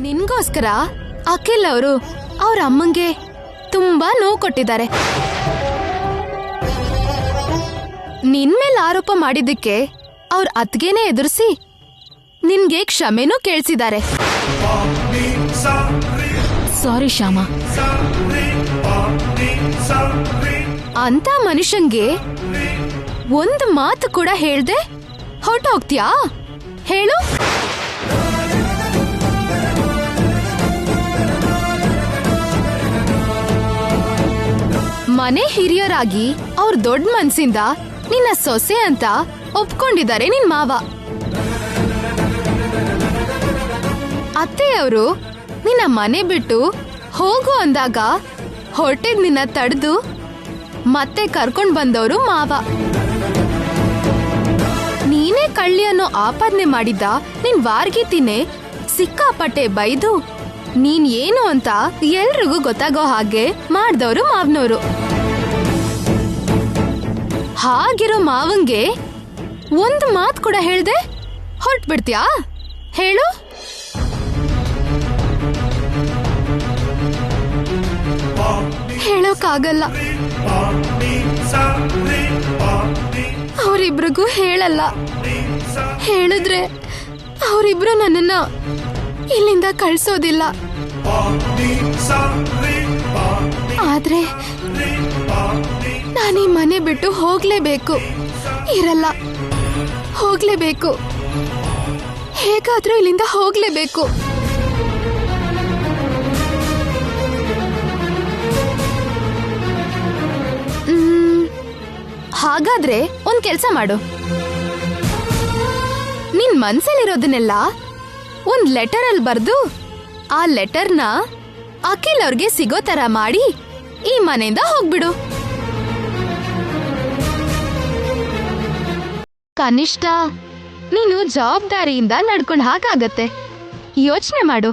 ನಿನ್ಗೋಸ್ಕರ ಅಖಿಲ್ ಅವರು ಅವ್ರ ಅಮ್ಮಂಗೆ ತುಂಬಾ ನೋವು ಕೊಟ್ಟಿದ್ದಾರೆ. ನಿನ್ ಮೇಲೆ ಆರೋಪ ಮಾಡಿದ್ದಕ್ಕೆ ಅವ್ರ ಅತ್ಗೆನೆ ಎದುರಿಸಿ ನಿನ್ಗೆ ಕ್ಷಮೆನೂ ಕೇಳಿಸಿದ್ದಾರೆ. ಸಾರಿ ಶ್ಯಾಮ. ಅಂತ ಮನುಷ್ಯಂಗೆ ಒಂದು ಮಾತು ಕೂಡ ಹೇಳ್ದೆ ಹೊರಟೋಗ್ತೀಯಾ? ಹೇಳು. ಮನೆ ಹಿರಿಯರಾಗಿ ಅವ್ರ ದೊಡ್ಡ ಮನ್ಸಿಂದ ನಿನ್ನ ಸೊಸೆ ಅಂತ ಒಪ್ಕೊಂಡಿದ್ದಾರೆ ನಿನ್ ಮಾವ. ಅತ್ತೆಯವರು ನಿನ್ನ ಮನೆ ಬಿಟ್ಟು ಹೋಗು ಅಂದಾಗ ಹೊರಟಿದ್ ನಿನ್ನ ತಡೆದು ಮತ್ತೆ ಕರ್ಕೊಂಡ್ ಬಂದವರು ಮಾವ. ನೀನೇ ಕಳ್ಳಿ ಅನ್ನೋ ಆಪಾದನೆ ಮಾಡಿದ್ದ ನಿನ್ ವಾರ್ಗೀತಿನೇ ಸಿಕ್ಕಾಪಟ್ಟೆ ಬೈದು ನೀನ್ ಏನು ಅಂತ ಎಲ್ರಿಗೂ ಗೊತ್ತಾಗೋ ಹಾಗೆ ಮಾಡ್ದವ್ರು ಮಾವನವರು. ಹಾಗಿರೋ ಮಾವಂಗೆ ಒಂದು ಮಾತು ಕೂಡ ಹೇಳ್ದೆ ಹೊರಟ್ಬಿಡ್ತೀಯಾ? ಹೇಳು. ಹೇಳೋಕ್ಕಾಗಲ್ಲ. ಅವರಿಬ್ರಿಗೂ ಹೇಳಲ್ಲ. ಹೇಳಿದ್ರೆ ಅವರಿಬ್ರು ನನ್ನನ್ನ ಇಲ್ಲಿಂದ ಕಳ್ಸೋದಿಲ್ಲ. ಆದ್ರೆ ನಾನೀ ಮನೆ ಬಿಟ್ಟು ಹೋಗ್ಲೇಬೇಕು. ಇರಲ್ಲ, ಹೋಗ್ಲೇಬೇಕು. ಹೇಗಾದ್ರೂ ಇಲ್ಲಿಂದ ಹೋಗ್ಲೇಬೇಕು. ಹಾಗಾದ್ರೆ ಒಂದ್ ಕೆಲ್ಸ ಮಾಡು. ನಿನ್ ಮನ್ಸಲ್ಲಿರೋದನ್ನೆಲ್ಲ ಒಂದ್ ಲೆಟರ್ ಅಲ್ಲಿ ಬರ್ದು ಆ ಲೆಟರ್ನ ಅಖಿಲ್ ಅವ್ರಿಗೆ ಸಿಗೋ ತರ ಮಾಡಿ ಈ ಮನೆಯಿಂದ ಹೋಗ್ಬಿಡು. ಕನಿಷ್ಠ ನೀನು ಜವಾಬ್ದಾರಿಯಿಂದ ನಡ್ಕೊಂಡ್ ಹಾಗಾಗತ್ತೆ. ಯೋಚನೆ ಮಾಡು.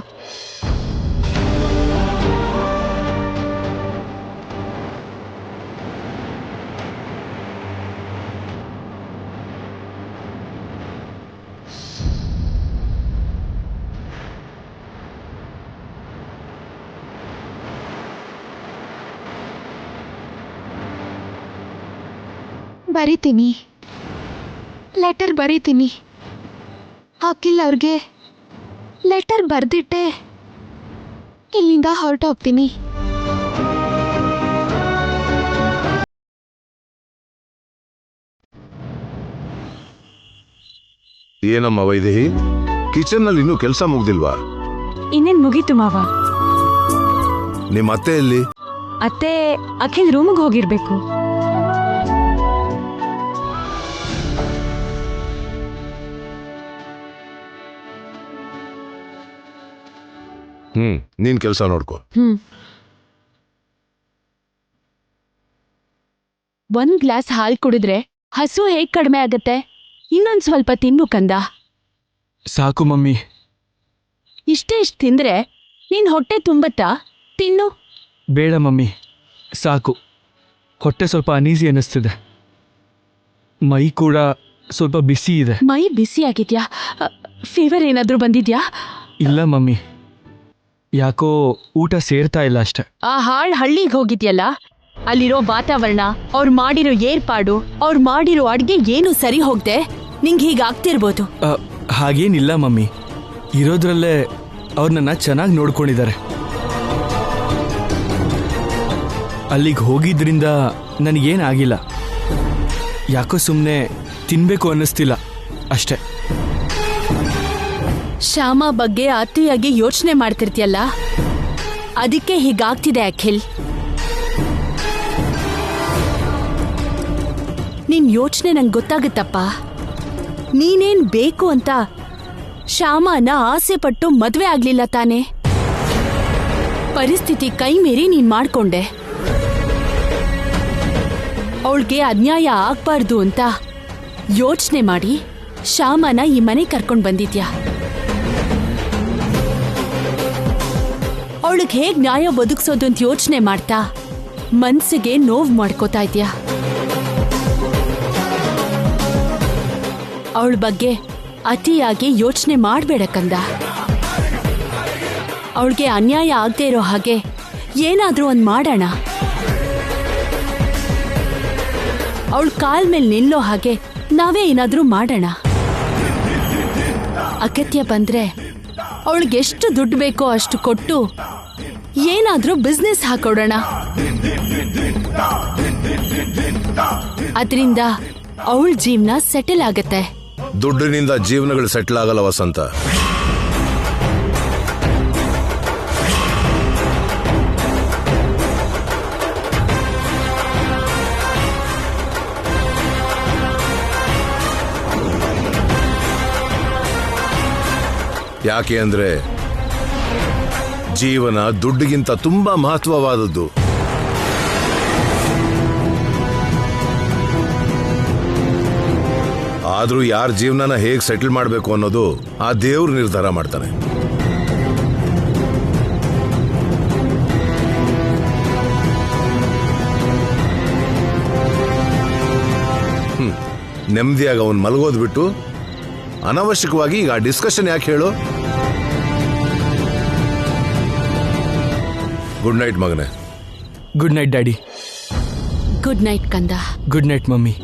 ಬರೀತೀನಿ, ಲೆಟರ್ ಬರೀತೀನಿ. ಅಖಿಲ್ ಅವ್ರಿಗೆ ಲೆಟರ್ ಬರ್ದಿಟ್ಟೆ ಇಲ್ಲಿಂದ ಹೊರಟೋಗ್ತೀನಿ. ಏನಮ್ಮ ವೈದೇಹಿ, ಕಿಚನ್ ನಲ್ಲಿ ಇನ್ನೂ ಕೆಲಸ ಮುಗ್ದಿಲ್ವಾ? ಇನ್ನೇನ್ ಮುಗೀತು ಮಾವ. ನಿಮ್ಮ ಅತ್ತೆ ಎಲ್ಲಿ? ಅತ್ತೆ ಅಖಿಲ್ ರೂಮ್ಗೆ ಹೋಗಿರ್ಬೇಕು. ನೀನ್ ಕೆಲಸ ನೋಡ್ಕೋ. ಒಂದ್ ಗ್ಲಾಸ್ ಹಾಲು ಕುಡಿದ್ರೆ ಹಸು ಹೇಗ್ ಕಡಿಮೆ ಆಗತ್ತೆ? ಇನ್ನೊಂದ್ ಸ್ವಲ್ಪ ತಿನ್ನು ಕಂದ. ಸಾಕು ಮಮ್ಮಿ. ಇಷ್ಟೇ ಇಷ್ಟು ತಿಂದ್ರೆ ನೀನ್ ಹೊಟ್ಟೆ ತುಂಬತ್ತಾ? ತಿನ್ನು. ಬೇಡ ಮಮ್ಮಿ, ಸಾಕು. ಹೊಟ್ಟೆ ಸ್ವಲ್ಪ ಅನೀಸಿ ಅನ್ನಿಸ್ತಿದೆ. ಮೈ ಕೂಡ ಸ್ವಲ್ಪ ಬಿಸಿ ಇದೆ. ಮೈ ಬಿಸಿ ಆಗಿದ್ಯಾ? ಫೀವರ್ ಏನಾದ್ರೂ ಬಂದಿದ್ಯಾ? ಇಲ್ಲ ಮಮ್ಮಿ, ಯಾಕೋ ಊಟ ಸೇರ್ತಾ ಇಲ್ಲ ಅಷ್ಟೆ. ಆ ಹಾಳ್ ಹಳ್ಳಿಗೆ ಹೋಗಿದ್ಯಲ್ಲ, ಅಲ್ಲಿರೋ ವಾತಾವರಣ, ಅವ್ರು ಮಾಡಿರೋ ಏರ್ಪಾಡು, ಅವ್ರು ಮಾಡಿರೋ ಅಡ್ಗೆ ಏನು ಸರಿ ಹೋಗ್ದೆ ನಿಂಗೆ ಹೀಗಾಗ್ತಿರ್ಬೋದು. ಹಾಗೇನಿಲ್ಲ ಮಮ್ಮಿ, ಇರೋದ್ರಲ್ಲೇ ಅವ್ರು ನನ್ನ ಚೆನ್ನಾಗಿ ನೋಡ್ಕೊಂಡಿದ್ದಾರೆ. ಅಲ್ಲಿಗೆ ಹೋಗಿದ್ರಿಂದ ನನಗೇನಾಗಿಲ್ಲ. ಯಾಕೋ ಸುಮ್ಮನೆ ತಿನ್ಬೇಕು ಅನ್ನಿಸ್ತಿಲ್ಲ ಅಷ್ಟೆ. ಶ್ಯಾಮ ಬಗ್ಗೆ ಅತಿಯಾಗಿ ಯೋಚನೆ ಮಾಡ್ತಿರ್ತೀಯಲ್ಲ, ಅದಕ್ಕೆ ಹೀಗಾಗ್ತಿದೆ ಅಖಿಲ್. ನಿನ್ ಯೋಚನೆ ನಂಗೆ ಗೊತ್ತಾಗುತ್ತಪ್ಪ. ನೀನೇನ್ ಬೇಕು ಅಂತ ಶ್ಯಾಮನ ಆಸೆ ಪಟ್ಟು ಮದ್ವೆ ಆಗ್ಲಿಲ್ಲ ತಾನೆ. ಪರಿಸ್ಥಿತಿ ಕೈ ಮೀರಿ ನೀನ್ ಮಾಡ್ಕೊಂಡೆ. ಅವಳಿಗೆ ಅನ್ಯಾಯ ಆಗ್ಬಾರ್ದು ಅಂತ ಯೋಚನೆ ಮಾಡಿ ಶ್ಯಾಮನ ಈ ಮನೆ ಕರ್ಕೊಂಡ್ ಬಂದಿದ್ಯಾ. ಅವಳಿಗೆ ಹೇಗ್ ನ್ಯಾಯ ಒದಗಿಸೋದು ಅಂತ ಯೋಚನೆ ಮಾಡ್ತಾ ಮನ್ಸಿಗೆ ನೋವು ಮಾಡ್ಕೋತಾ ಇದ್ಯಾ. ಅವಳ ಬಗ್ಗೆ ಅತಿಯಾಗಿ ಯೋಚನೆ ಮಾಡ್ಬೇಡ ಕಂದ. ಅವಳಿಗೆ ಅನ್ಯಾಯ ಆಗದೆ ಇರೋ ಹಾಗೆ ಏನಾದ್ರೂ ಒಂದು ಮಾಡೋಣ. ಅವಳ ಕಾಲ್ ಮೇಲೆ ನಿಲ್ಲೋ ಹಾಗೆ ನಾವೇ ಏನಾದ್ರೂ ಮಾಡೋಣ. ಅಗತ್ಯ ಬಂದ್ರೆ ಅವಳಿಗೆ ಎಷ್ಟು ದುಡ್ಡು ಬೇಕೋ ಅಷ್ಟು ಕೊಟ್ಟು ಏನಾದ್ರೂ ಬಿಸ್ನೆಸ್ ಹಾಕೊಡೋಣ. ಅದರಿಂದ ಅವಳ ಜೀವನ ಸೆಟಲ್ ಆಗತ್ತೆ. ದುಡ್ಡಿನಿಂದ ಜೀವನಗಳು ಸೆಟ್ಲ್ ಆಗಲ್ಲ ವಸಂತ. ಯಾಕೆ ಅಂದ್ರೆ ಜೀವನ ದುಡ್ಡಿಗಿಂತ ತುಂಬಾ ಮಹತ್ವವಾದದ್ದು. ಆದ್ರೂ ಯಾರ ಜೀವನನ ಹೇಗೆ ಸೆಟಲ್ ಮಾಡಬೇಕು ಅನ್ನೋದು ಆ ದೇವ್ರು ನಿರ್ಧಾರ ಮಾಡ್ತಾನೆ. ನೆಮ್ಮದಿಯಾಗಿ ಅವನ್ ಮಲಗೋದ್ ಬಿಟ್ಟು ಅನವಶ್ಯಕವಾಗಿ ಈಗ ಡಿಸ್ಕಷನ್ ಯಾಕೆ ಹೇಳು? ಗುಡ್ ನೈಟ್ ಮಗನೇ. Good night daddy. Good night ಕಂದ. Good night mummy.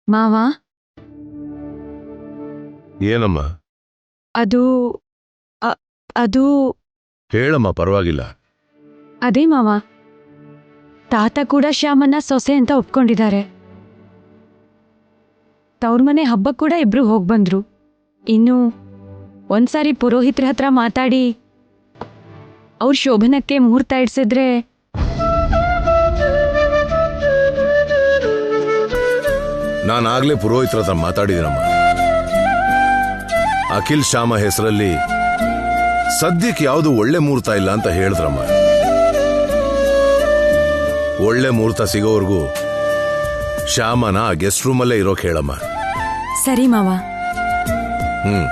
ಮಾವ, ಏನಮ್ಮ? ಅದು ಅದು ಹೇಳಮ್ಮ, ಪರವಾಗಿಲ್ಲ. ಅದೇ ಮಾವ, ತಾತ ಕೂಡ ಶ್ಯಾಮನ್ನ ಸೊಸೆ ಅಂತ ಒಪ್ಕೊಂಡಿದ್ದಾರೆ. ತವ್ರ ಮನೆ ಹಬ್ಬ ಕೂಡ ಇಬ್ರು ಹೋಗ್ಬಂದ್ರು. ಇನ್ನು ಒಂದ್ಸಾರಿ ಪುರೋಹಿತ್ರ ಹತ್ರ ಮಾತಾಡಿ ಅವ್ರ ಶೋಭನಕ್ಕೆ ಮುಹೂರ್ತ ಇಡ್ಸಿದ್ರೆ ನಾನಾಗ್ಲೇ ಪುರೋಹಿತರ ಹತ್ರ ಮಾತಾಡಿದ್ದೀನಮ್ಮ. ಅಖಿಲ್ ಶ್ಯಾಮ ಹೆಸರಲ್ಲಿ ಸದ್ಯಕ್ಕೆ ಯಾವುದು ಒಳ್ಳೆ ಮುಹೂರ್ತ ಇಲ್ಲ ಅಂತ ಹೇಳಿದ್ರಮ್ಮ. ಒಳ್ಳೆ ಮುಹೂರ್ತ ಸಿಗೋವರೆಗೂ ಶ್ಯಾಮನ ಗೆಸ್ಟ್ ರೂಮಲ್ಲೇ ಇರೋಕ್ ಹೇಳಮ್ಮ. ಸರಿ ಮಾವ. ಹ್ಮ್.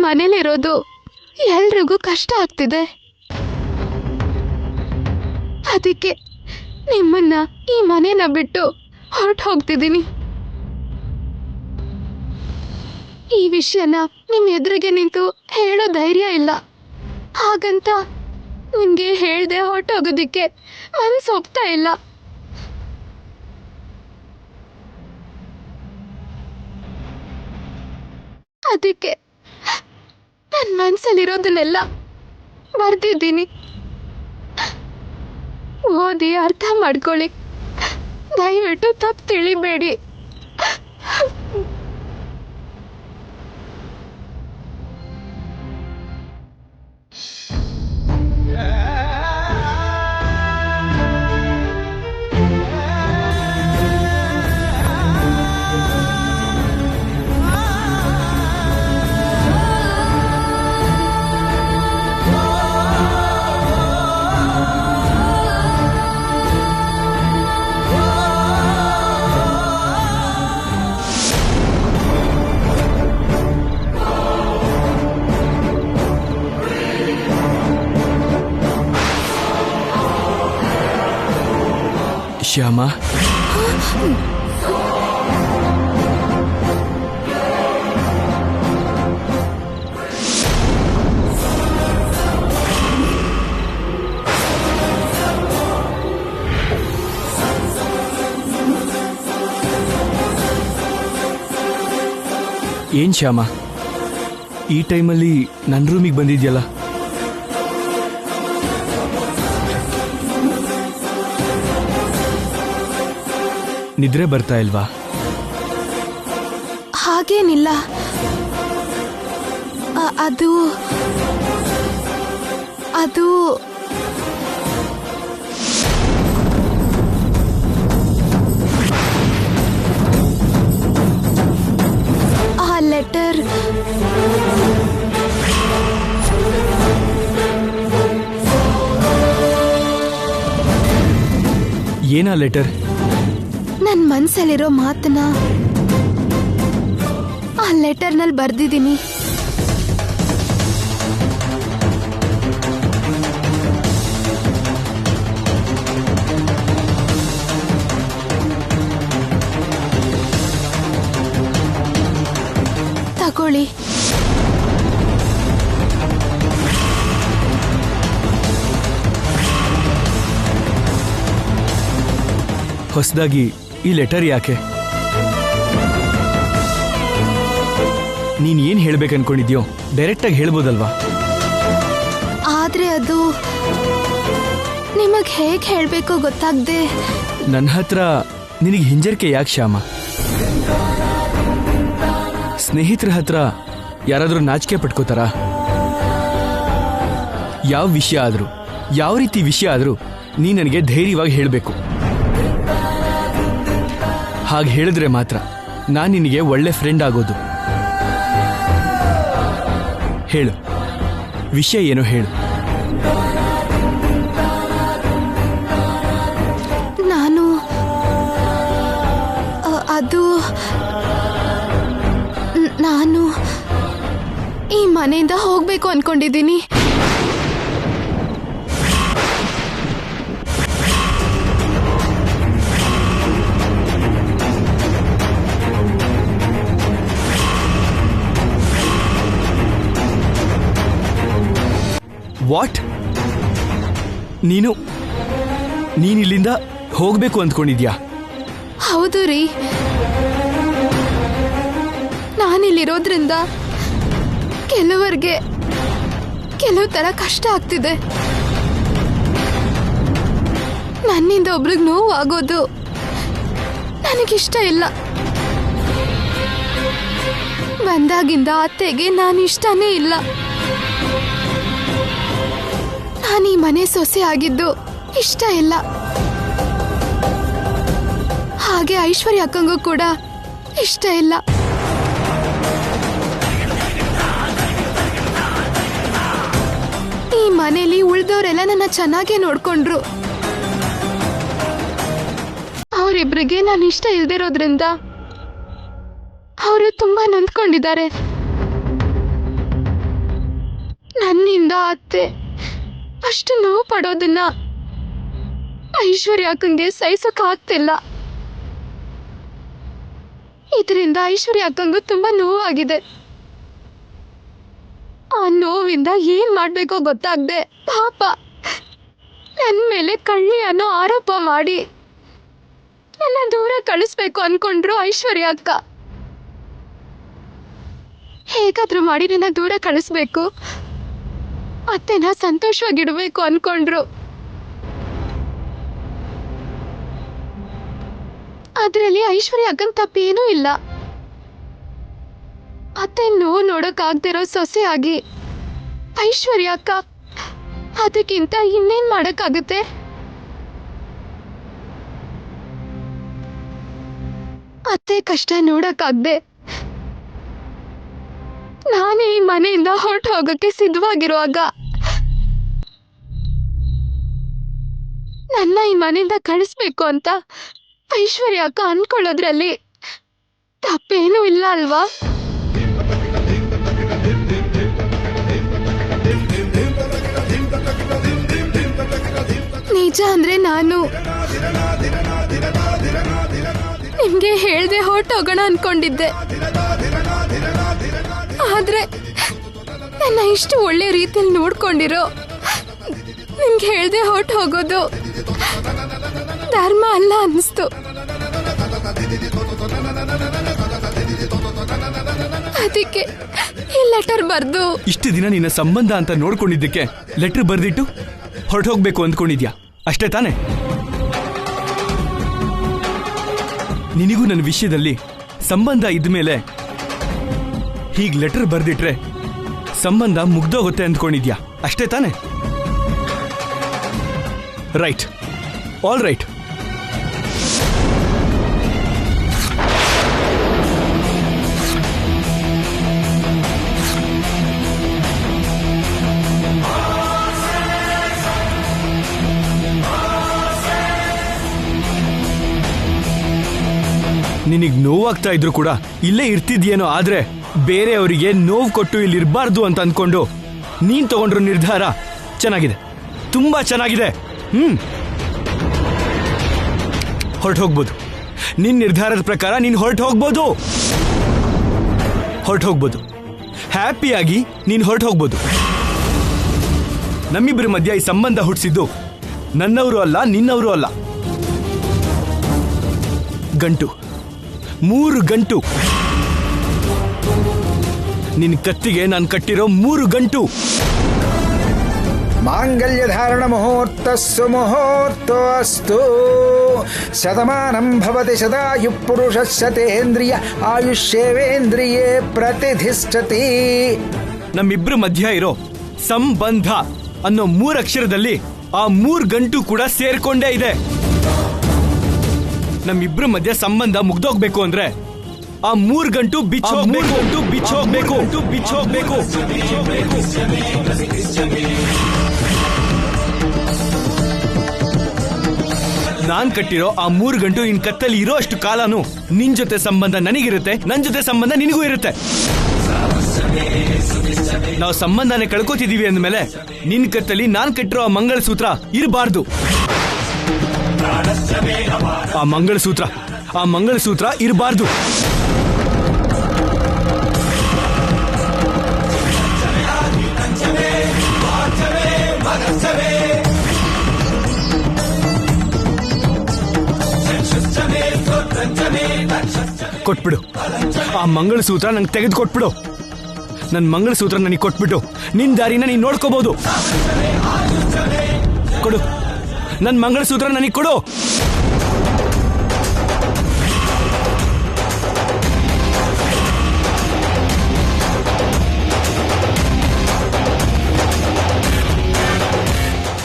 ಮನೇಲಿರೋದು ಎಲ್ರಿಗೂ ಕಷ್ಟ ಆಗ್ತಿದೆ. ಅದಕ್ಕೆ ನಿಮ್ಮನ್ನ ಈ ಮನೇನ ಬಿಟ್ಟು ಹೊರಟು ಹೋಗ್ತಿದ್ದೀನಿ. ಈ ವಿಷಯನ ನಿಮ್ ಎದುರಿಗೆ ನಿಂತು ಹೇಳೋ ಧೈರ್ಯ ಇಲ್ಲ. ಹಾಗಂತ ನಿಮ್ಗೆ ಹೇಳ್ದೆ ಹೊರಟೋಗೋದಿಕ್ಕೆ ಮನಸ್ಸು ಒಪ್ತಾ ಇಲ್ಲ. ಅದಕ್ಕೆ ನನ್ನ ಮನಸ್ಸಲ್ಲಿರೋದನ್ನೆಲ್ಲ ಬರ್ದಿದ್ದೀನಿ. ಓದಿ ಅರ್ಥ ಮಾಡ್ಕೊಳ್ಳಿ. ದಯವಿಟ್ಟು ತಪ್ಪು ತಿಳಿಬೇಡಿ. ಶ್ಯಾಮ, ಏನ್ ಶ್ಯಾಮ, ಈ ಟೈಮಲ್ಲಿ ನನ್ನ ರೂಮಿಗೆ ಬಂದಿದ್ಯಲ್ಲ? ನಿದ್ರೆ ಬರ್ತಾ ಇಲ್ವಾ? ಹಾಗೇನಿಲ್ಲ. ಅದು ಅದು ಆ ಲೆಟರ್ ಏನಾ ಲೆಟರ್? ನನ್ ಮನ್ಸಲ್ಲಿರೋ ಮಾತನ್ನ ಆ ಲೆಟರ್ನಲ್ಲಿ ಬರ್ದಿದ್ದೀನಿ. ತಗೊಳ್ಳಿ. ಹೊಸದಾಗಿ ಈ ಲೆಟರ್ ಯಾಕೆ? ನೀನ್ ಏನ್ ಹೇಳ್ಬೇಕು ಅನ್ಕೊಂಡಿದ್ಯೋ ಡೈರೆಕ್ಟಾಗಿ ಹೇಳ್ಬೋದಲ್ವಾ? ಆದ್ರೆ ಅದು ನಿಮಗ್ ಹೇಗ್ ಹೇಳ್ಬೇಕೋ ಗೊತ್ತಾಗ್ದೆ. ನನ್ನ ಹತ್ರ ನಿನಗೆ ಹಿಂಜರಿಕೆ ಯಾಕೆ ಶ್ಯಾಮ? ಸ್ನೇಹಿತರ ಹತ್ರ ಯಾರಾದ್ರೂ ನಾಚಿಕೆ ಪಟ್ಕೋತಾರ? ಯಾವ ವಿಷಯ ಆದ್ರೂ, ಯಾವ ರೀತಿ ವಿಷಯ ಆದ್ರೂ ನೀ ನನಗೆ ಧೈರ್ಯವಾಗಿ ಹೇಳಬೇಕು. ಹಾಗೆ ಹೇಳಿದ್ರೆ ಮಾತ್ರ ನಾನು ನಿನಗೆ ಒಳ್ಳೆ ಫ್ರೆಂಡ್ ಆಗೋದು. ಹೇಳು, ವಿಷಯ ಏನೋ ಹೇಳು. ನಾನು ಅದು ನಾನು ಈ ಮನೆಯಿಂದ ಹೋಗ್ಬೇಕು ಅನ್ಕೊಂಡಿದ್ದೀನಿ. ವಾಟ್? ನೀನಿಲ್ಲಿಂದ ಹೋಗ್ಬೇಕು ಅಂದ್ಕೊಂಡಿದ್ಯಾ? ಹೌದು ರೀ. ನಾನಿಲ್ಲಿರೋದ್ರಿಂದ ಕೆಲವರಿಗೆ ಕೆಲವು ತರ ಕಷ್ಟ ಆಗ್ತಿದೆ. ನನ್ನಿಂದ ಒಬ್ರಿಗೆ ನೋವು ಆಗೋದು ನನಗಿಷ್ಟ ಇಲ್ಲ. ಬಂದಾಗಿಂದ ಅತ್ತೆಗೆ ನಾನು ಇಷ್ಟನೇ ಇಲ್ಲ. ನಾನು ಈ ಮನೆ ಸೊಸೆ ಆಗಿದ್ದು ಇಷ್ಟ ಇಲ್ಲ. ಹಾಗೆ ಐಶ್ವರ್ಯ ಅಕ್ಕಂಗೂ ಕೂಡ ಇಷ್ಟ ಇಲ್ಲ. ಈ ಮನೇಲಿ ಉಳ್ದವರೆಲ್ಲ ನನ್ನ ಚೆನ್ನಾಗೇ ನೋಡ್ಕೊಂಡ್ರು. ಅವರಿಬ್ರಿಗೆ ನಾನು ಇಷ್ಟ ಇಲ್ದಿರೋದ್ರಿಂದ ಅವರು ತುಂಬಾ ನೊಂದ್ಕೊಂಡಿದ್ದಾರೆ. ನನ್ನಿಂದ ಅತ್ತೆ ಅಷ್ಟು ನೋವು ಪಡೋದನ್ನ ಐಶ್ವರ್ಯ ಅಕ್ಕಂಗೆ ಸಹಿಸೋಕ್ಕಾಗ್ತಿಲ್ಲ. ಇದರಿಂದ ಐಶ್ವರ್ಯ ಅಕ್ಕಂಗೂ ತುಂಬಾ ನೋವಾಗಿದೆ. ಆ ನೋವಿಂದ ಏನ್ ಮಾಡ್ಬೇಕೋ ಗೊತ್ತಾಗ್ದೆ ಪಾಪ ನನ್ನ ಮೇಲೆ ಕಳ್ಳಿ ಅನ್ನೋ ಆರೋಪ ಮಾಡಿ ನನ್ನ ದೂರ ಕಳಿಸ್ಬೇಕು ಅನ್ಕೊಂಡ್ರು ಐಶ್ವರ್ಯ ಅಕ್ಕ. ಹೇಗಾದ್ರೂ ಮಾಡಿ ನನ್ನ ದೂರ ಕಳಿಸ್ಬೇಕು, ಅತ್ತೆನ ಸಂತೋಷವಾಗಿಡ್ಬೇಕು ಅನ್ಕೊಂಡ್ರು. ಅದ್ರಲ್ಲಿ ಐಶ್ವರ್ಯ ಅಕ್ಕನ್ ತಪ್ಪೇನೂ ಇಲ್ಲ. ಅತ್ತೆ ನೋವು ನೋಡೋಕ್ಕಾಗ್ದಿರೋ ಸೊಸೆ ಆಗಿ ಐಶ್ವರ್ಯ ಅಕ್ಕ ಅದಕ್ಕಿಂತ ಇನ್ನೇನ್ ಮಾಡಕ್ಕಾಗುತ್ತೆ? ಅತ್ತೆ ಕಷ್ಟ ನೋಡಕ್ಕಾಗ್ದೆ ನಾನೇ ಈ ಮನೆಯಿಂದ ಹೊರಟು ಹೋಗಕ್ಕೆ ಸಿದ್ಧವಾಗಿರುವಾಗ ನನ್ನ ಈ ಮನೆಯಿಂದ ಕಳಿಸ್ಬೇಕು ಅಂತ ಐಶ್ವರ್ಯ ಅಕ್ಕ ಅನ್ಕೊಳ್ಳೋದ್ರಲ್ಲಿ ತಪ್ಪೇನೂ ಇಲ್ಲ ಅಲ್ವಾ? ನಿಜ ಅಂದ್ರೆ ನಾನು ನಿನ್ಗೆ ಹೇಳ್ದೆ ಹೊರಟೋಗೋಣ ಅನ್ಕೊಂಡಿದ್ದೆ. ಆದ್ರೆ ನನ್ನ ಇಷ್ಟು ಒಳ್ಳೆ ರೀತಿಯಲ್ಲಿ ನೋಡ್ಕೊಂಡಿರೋ ನಿನ್ಗೆ ಹೇಳ್ದೆ ಹೊರಟು ಹೋಗೋದು ಧರ್ಮ ಅಲ್ಲ ಅನ್ನಿಸ್ತು. ಅದಕ್ಕೆ ಈ ಲೆಟರ್ ಬರ್ದು. ಇಷ್ಟು ದಿನ ನಿನ್ನ ಸಂಬಂಧ ಅಂತ ನೋಡ್ಕೊಂಡಿದ್ದಕ್ಕೆ ಲೆಟರ್ ಬರ್ದಿಟ್ಟು ಹೊರಟೋಗ್ಬೇಕು ಅಂದ್ಕೊಂಡಿದ್ಯಾ ಅಷ್ಟೇ ತಾನೆ? ನಿನಗೂ ನನ್ನ ವಿಷಯದಲ್ಲಿ ಸಂಬಂಧ ಇದ್ಮೇಲೆ ಹೀಗ್ ಲೆಟರ್ ಬರ್ದಿಟ್ರೆ ಸಂಬಂಧ ಮುಗ್ದೋಗುತ್ತೆ ಅಂದ್ಕೊಂಡಿದ್ಯಾ ಅಷ್ಟೇ ತಾನೆ? Right, all right. ನಿನಗ್ ನೋವಾಗ್ತಾ ಇದ್ರು ಕೂಡ ಇಲ್ಲೇ ಇರ್ತಿದ್ಯೇನೋ, ಆದ್ರೆ ಬೇರೆಯವರಿಗೆ ನೋವು ಕೊಟ್ಟು ಇಲ್ಲಿ ಇರಬಾರ್ದು ಅಂತ ಅನ್ಕೊಂಡು ನೀನ್ ತಗೊಂಡ್ರು ನಿರ್ಧಾರ ಚೆನ್ನಾಗಿದೆ, ತುಂಬಾ ಚೆನ್ನಾಗಿದೆ. ಹೊರಟು ಹೋಗ್ಬೋದು. ನಿನ್ ನಿರ್ಧಾರದ ಪ್ರಕಾರ ನೀನ್ ಹೊರಟು ಹೋಗ್ಬೋದು, ಹ್ಯಾಪಿಯಾಗಿ ನೀನ್ ಹೊರಟು ಹೋಗ್ಬೋದು. ನಮ್ಮಿಬ್ಬರ ಮಧ್ಯ ಈ ಸಂಬಂಧ ಹುಟ್ಟಿಸಿದ್ದು ನನ್ನವರು ಅಲ್ಲ, ನಿನ್ನವರು ಅಲ್ಲ. ಗಂಟು, 3 ಗಂಟು. ನಿನ್ ಕತ್ತಿಗೆ ನಾನು ಕಟ್ಟಿರೋ 3 ಗಂಟು. ಮಾಂಗಲ್ಯ ಧಾರಣ ಮುಹೂರ್ತಸ್ಸು ಮುಹೂರ್ತೋಸ್ತು. ಶತಮಾನಂ ಭವತಿ ಶತಾಯು ಪುರುಷಸ್ಯತೇಂದ್ರಿಯ ಆಯುಷ್ಯೇವೇಂದ್ರಿಯೇ ಪ್ರತಿಷ್ಠತಿ. ನಮ್ಮಿಬ್ರ ಮಧ್ಯ ಇರೋ ಸಂಬಂಧ ಅನ್ನೋ 3 ಅಕ್ಷರದಲ್ಲಿ ಆ 3 ಗಂಟು ಕೂಡ ಸೇರ್ಕೊಂಡೇ ಇದೆ. ನಮ್ಮಿಬ್ರ ಮಧ್ಯ ಸಂಬಂಧ ಮುಗ್ದೋಗ್ಬೇಕು ಅಂದ್ರೆ ಆ 3 ಗಂಟು ಬಿಚ್ಚೋಗ್ಬೇಕು. ನಾನ್ ಕಟ್ಟಿರೋ ಆ 3 ಗಂಟು ನಿನ್ ಕತ್ತಲ್ಲಿ ಇರೋ ಅಷ್ಟು ಕಾಲನು ನಿನ್ ಜೊತೆ ಸಂಬಂಧ ನನಗಿರುತ್ತೆ, ನನ್ ಜೊತೆ ಸಂಬಂಧ ನಿನಗೂ ಇರುತ್ತೆ. ನಾವು ಸಂಬಂಧನೇ ಕಳ್ಕೋತಿದೀವಿ ಅಂದ್ಮೇಲೆ ನಿನ್ ಕತ್ತಲ್ಲಿ ನಾನ್ ಕಟ್ಟಿರೋ ಆ ಮಂಗಳಸೂತ್ರ ಇರಬಾರ್ದು. ಆ ಮಂಗಳಸೂತ್ರ ಇರಬಾರ್ದು. ಕೊಟ್ಬಿಡು ಆ ಮಂಗಳಸೂತ್ರ ನಂಗೆ ತೆಗೆದು ಕೊಟ್ಬಿಡು. ನನ್ನ ಮಂಗಳಸೂತ್ರ ನನಗೆ ಕೊಟ್ಬಿಟ್ಟು ನಿನ್ ದಾರಿನ ನೀನ್ ನೋಡ್ಕೋಬಹುದು. ಕೊಡು, ನನ್ನ ಮಂಗಳಸೂತ್ರ ನನಗೆ ಕೊಡು.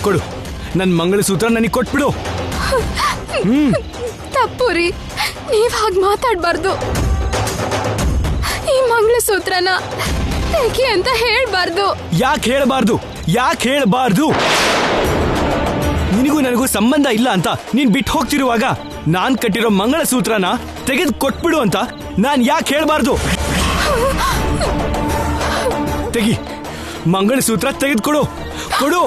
ಕೊಡು, ನನ್ನ ಮಂಗಳಸೂತ್ರ ನನಗೆ ಕೊಟ್ಬಿಡು. ತಪ್ಪು ರೀ, ನೀವ್ ಹಾಗೆ ಮಾತಾಡ್ಬಾರ್ದು. ಈ ಮಂಗಳಸೂತ್ರನ ತೆಗಿ ಅಂತ ಹೇಳ್ಬಾರ್ದು. ಯಾಕೆ ಹೇಳ್ಬಾರ್ದು? ನಿನಗೂ ನನಗೂ ಸಂಬಂಧ ಇಲ್ಲ ಅಂತ ನೀನ್ ಬಿಟ್ಟು ಹೋಗ್ತಿರುವಾಗ ನಾನ್ ಕಟ್ಟಿರೋ ಮಂಗಳಸೂತ್ರನ ತೆಗೆದು ಕೊಟ್ಬಿಡು ಅಂತ ನಾನ್ ಯಾಕೆ ಹೇಳ್ಬಾರ್ದು? ತೆಗಿ, ಮಂಗಳಸೂತ್ರ ತೆಗೆದುಕೊಡು. ಕೊಡು.